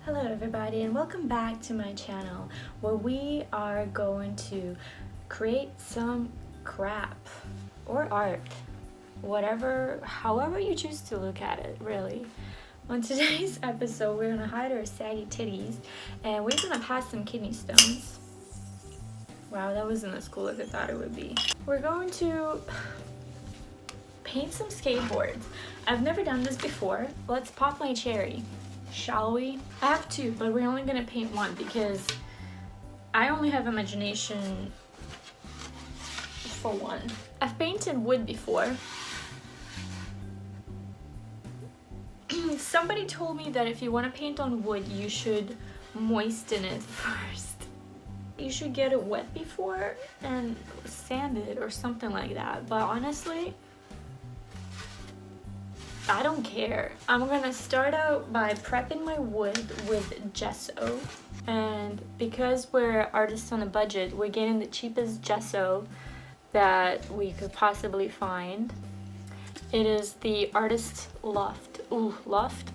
Hello everybody and welcome back to my channel where we are going to create some crap or art, however you choose to look at it, really. On today's episode we're gonna hide our saggy titties and we're gonna pass some kidney stones. Wow, that wasn't as cool as I thought it would be. We're going to paint some skateboards. I've never done this before. Let's pop my cherry. Shall we? I have two, but we're only gonna paint one because I only have imagination for one. I've painted wood before. Somebody told me that if you want to paint on wood, you should moisten it first. You should get it wet before and sand it or something like that. But honestly, I don't care. I'm gonna start out by prepping my wood with gesso, and because we're artists on a budget, we're getting the cheapest gesso that we could possibly find. It is the Artist Loft. Ooh, Loft?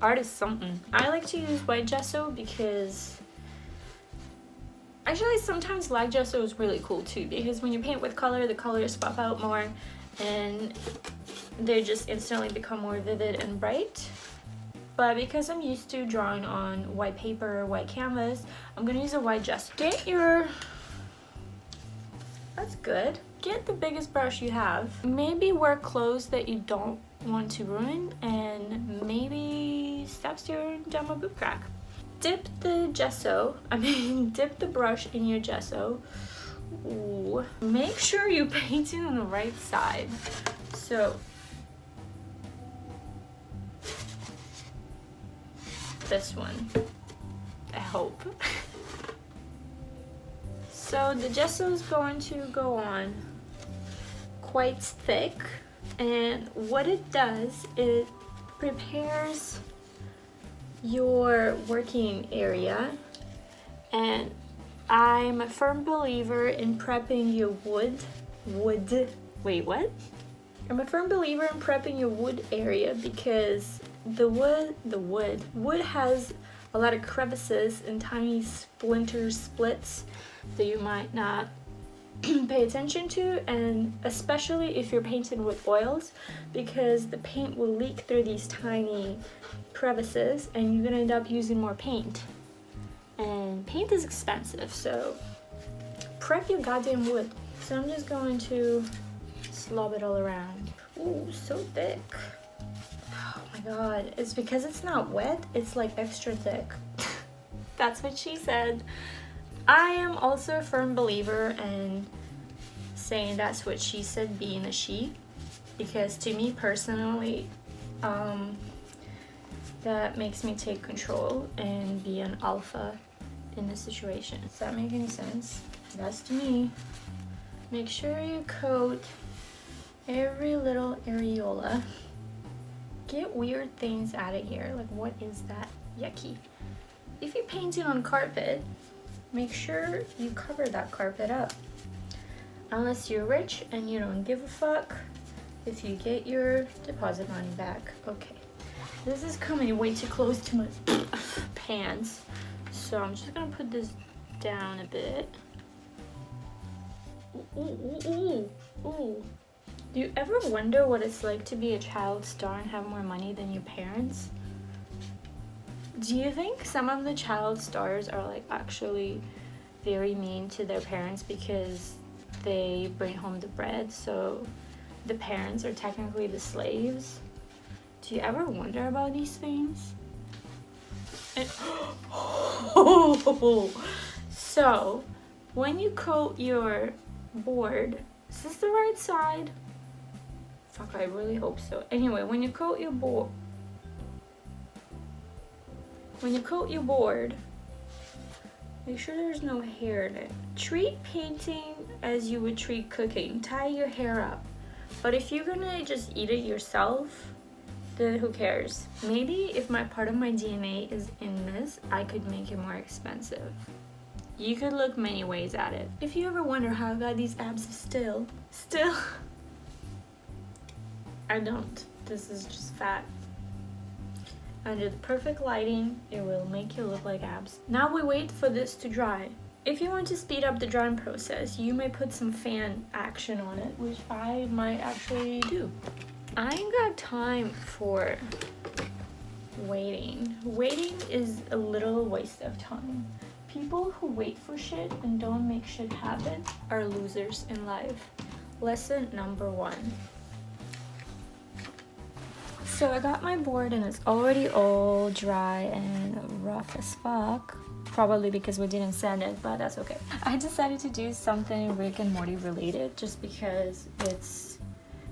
Artist something. I like to use white gesso because actually sometimes black gesso is really cool too, because when you paint with color, the colors pop out more and they just instantly become more vivid and bright. But because I'm used to drawing on white paper or white canvas, I'm gonna use a white gesso. That's good. Get the biggest brush you have. Maybe wear clothes that you don't want to ruin, and maybe stop staring down my boob crack. Dip the brush in your gesso. Ooh. Make sure you're painting on the right side. So this one, I hope. So the gesso is going to go on quite thick, and what it does, it prepares your working area. And I'm a firm believer in prepping your wood. Wait, what? I'm a firm believer in prepping your wood area because wood has a lot of crevices and tiny splinters, splits that you might not pay attention to, and especially if you're painting with oils, because the paint will leak through these tiny crevices and you're gonna end up using more paint. And paint is expensive, so prep your goddamn wood. So I'm just going to slob it all around. Ooh, so thick. Oh my god, it's because it's not wet, it's like extra thick. That's what she said. I am also a firm believer in saying that's what she said, being a she, because to me personally, that makes me take control and be an alpha in the situation. Does that make any sense? That's to me. Make sure you coat every little areola. Get weird things out of here. Like, what is that? Yucky. If you're painting on carpet, make sure you cover that carpet up. Unless you're rich and you don't give a fuck if you get your deposit money back. Okay. This is coming way too close to my pants, so I'm just gonna put this down a bit. Ooh. Do you ever wonder what it's like to be a child star and have more money than your parents? Do you think some of the child stars are like actually very mean to their parents because they bring home the bread, so the parents are technically the slaves? Do you ever wonder about these things? And so when you coat your board, is this the right side? Fuck, I really hope so. Anyway, when you coat your board, make sure there's no hair in it. Treat painting as you would treat cooking. Tie your hair up. But if you're gonna just eat it yourself, then who cares? Maybe if part of my DNA is in this, I could make it more expensive. You could look many ways at it. If you ever wonder how I got these abs still, I don't. This is just fat. under the perfect lighting, it will make you look like abs. Now we wait for this to dry. If you want to speed up the drying process, you may put some fan action on it, which I might actually do. I ain't got time for waiting. Waiting is a little waste of time. People who wait for shit and don't make shit happen are losers in life. Lesson number 1. So I got my board and it's already all dry and rough as fuck. Probably because we didn't sand it, but that's okay. I decided to do something Rick and Morty related just because it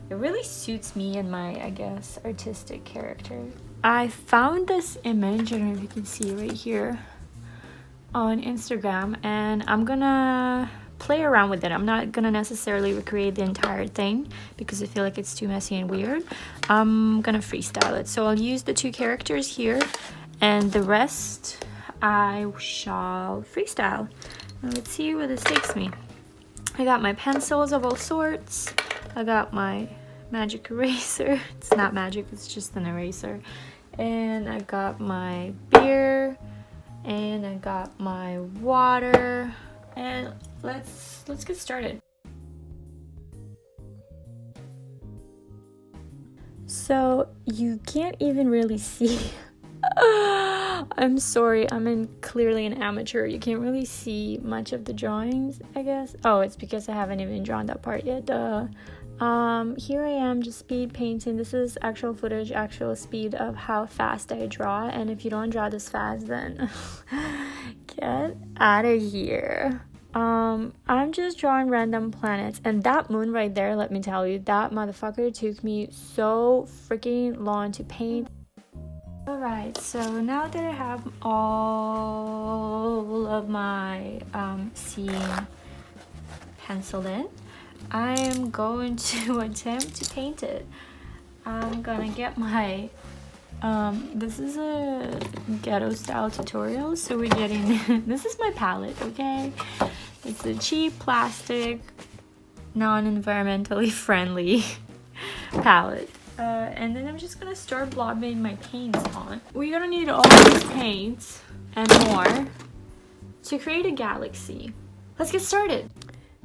really suits me and my, I guess, artistic character. I found this image, I don't know if you can see right here, on Instagram, and I'm gonna play around with it. I'm not gonna necessarily recreate the entire thing because I feel like it's too messy and weird. I'm gonna freestyle it. So I'll use the 2 characters here, and the rest I shall freestyle. Let's see where this takes me. I got my pencils of all sorts. I got my magic eraser. It's not magic, it's just an eraser. And I got my beer, and I got my water, and let's get started. So you can't even really see. I'm sorry, clearly an amateur. You can't really see much of the drawings, I guess. Oh, it's because I haven't even drawn that part yet. Here I am just speed painting. This is actual footage, actual speed of how fast I draw, and if you don't draw this fast, then get out of here. I'm just drawing random planets, and that moon right there, let me tell you, that motherfucker took me so freaking long to paint. Alright, so now that I have all of my scene penciled in, I am going to attempt to paint it. I'm gonna get my this is a ghetto style tutorial, so we're getting this is my palette, okay? It's a cheap plastic, non-environmentally friendly palette. And then I'm just gonna start blobbing my paints on. We're gonna need all these paints and more to create a galaxy. Let's get started.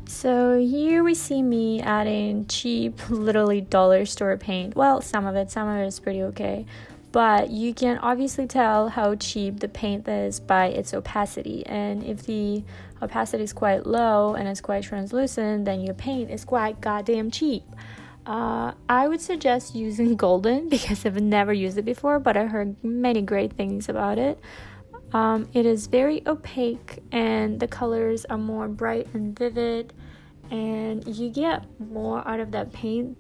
So here we see me adding cheap, literally dollar store paint. Well, some of it is pretty okay. But you can obviously tell how cheap the paint is by its opacity. And if the opacity is quite low and it's quite translucent, then your paint is quite goddamn cheap. I would suggest using golden because I've never used it before, but I heard many great things about it. It is very opaque and the colors are more bright and vivid, and you get more out of that paint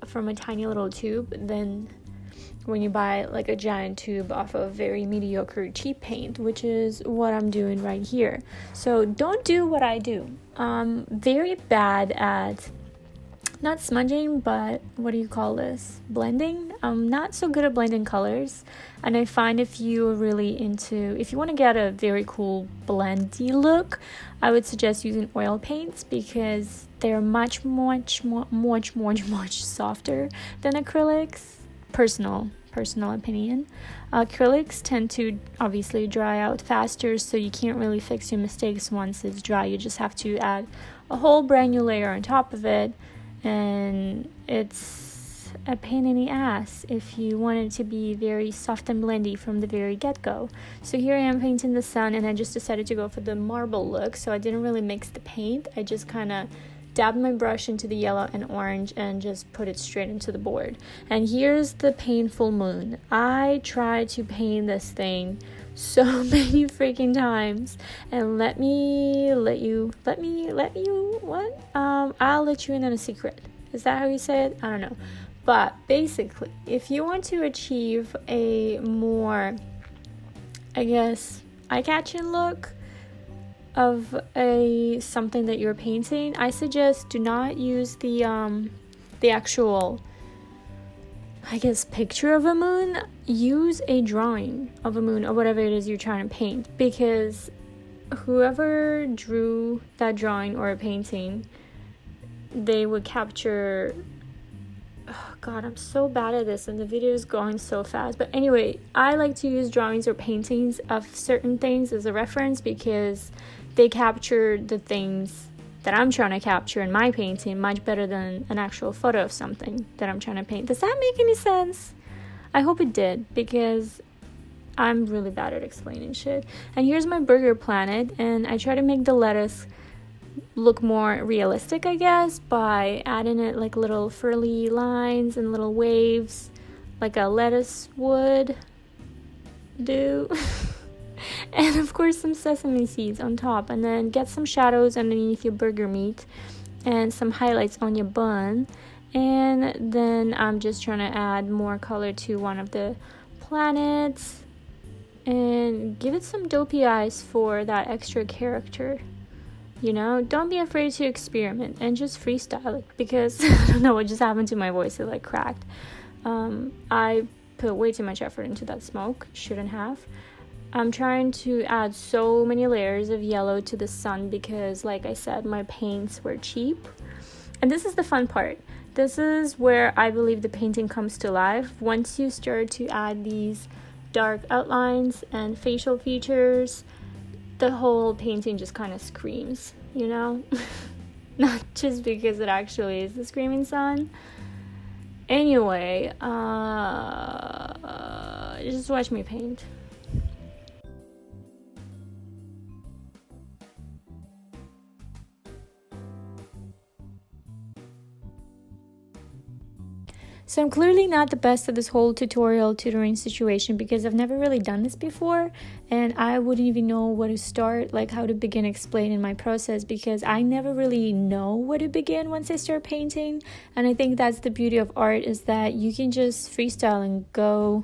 from a tiny little tube than when you buy like a giant tube off of very mediocre cheap paint, which is what I'm doing right here. So don't do what I do. Very bad at not smudging, but what do you call this? Blending. I'm not so good at blending colors, and I find if you want to get a very cool blendy look, I would suggest using oil paints because they're much softer than acrylics. Personal opinion. Acrylics tend to obviously dry out faster, so you can't really fix your mistakes once it's dry. You just have to add a whole brand new layer on top of it, and it's a pain in the ass if you want it to be very soft and blendy from the very get-go. So here I am painting the sun, and I just decided to go for the marble look, so I didn't really mix the paint. I just kind of dabbed my brush into the yellow and orange and just put it straight into the board. And here's the painful moon. I tried to paint this thing so many freaking times, and I'll let you in on a secret. Is that how you say it? I don't know. But basically, if you want to achieve a more, I guess, eye-catching look of something that you're painting, I suggest do not use the actual, I guess, picture of a moon. Use a drawing of a moon or whatever it is you're trying to paint, because whoever drew that drawing or a painting, they would capture oh god, I'm so bad at this and the video is going so fast. But anyway, I like to use drawings or paintings of certain things as a reference because they capture the things that I'm trying to capture in my painting much better than an actual photo of something that I'm trying to paint. Does that make any sense? I hope it did, because I'm really bad at explaining shit. And here's my burger planet, and I try to make the lettuce look more realistic, I guess, by adding it like little furry lines and little waves like a lettuce would do. And of course some sesame seeds on top, and then get some shadows underneath your burger meat and some highlights on your bun. And then I'm just trying to add more color to one of the planets and give it some dopey eyes for that extra character. You know, don't be afraid to experiment and just freestyle it, because I don't know what just happened to my voice. It like cracked. I put way too much effort into that smoke. Shouldn't have. I'm trying to add so many layers of yellow to the sun because, like I said, my paints were cheap. And this is the fun part. This is where I believe the painting comes to life. Once you start to add these dark outlines and facial features, the whole painting just kind of screams, you know? Not just because it actually is the screaming sun. Anyway, just watch me paint. So I'm clearly not the best at this whole tutoring situation because I've never really done this before, and I wouldn't even know where to start, like how to begin explaining my process, because I never really know where to begin once I start painting. And I think that's the beauty of art, is that you can just freestyle and go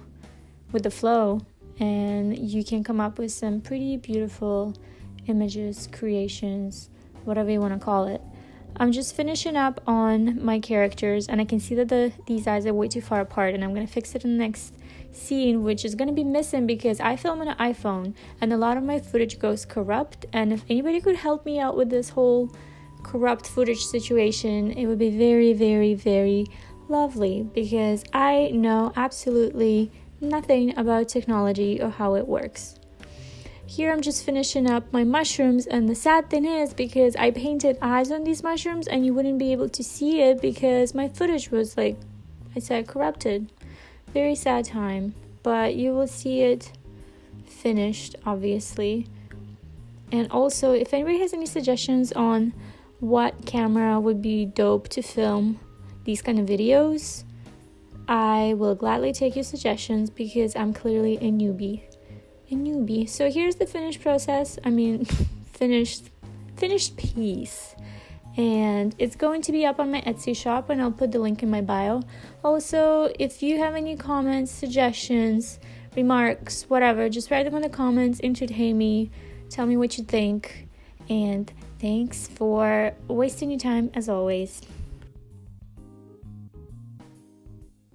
with the flow, and you can come up with some pretty beautiful images, creations, whatever you want to call it. I'm just finishing up on my characters, and I can see that these eyes are way too far apart, and I'm going to fix it in the next scene, which is going to be missing because I film on an iPhone and a lot of my footage goes corrupt. And if anybody could help me out with this whole corrupt footage situation, it would be very, very, very lovely, because I know absolutely nothing about technology or how it works. Here I'm just finishing up my mushrooms, and the sad thing is, because I painted eyes on these mushrooms and you wouldn't be able to see it because my footage was, like I said, corrupted. Very sad time, but you will see it finished, obviously. And also, if anybody has any suggestions on what camera would be dope to film these kind of videos, I will gladly take your suggestions, because I'm clearly a newbie. So here's the finished process. Finished piece, and it's going to be up on my Etsy shop, and I'll put the link in my bio. Also, if you have any comments, suggestions, remarks, whatever, just write them in the comments, entertain me, tell me what you think, and thanks for wasting your time as always.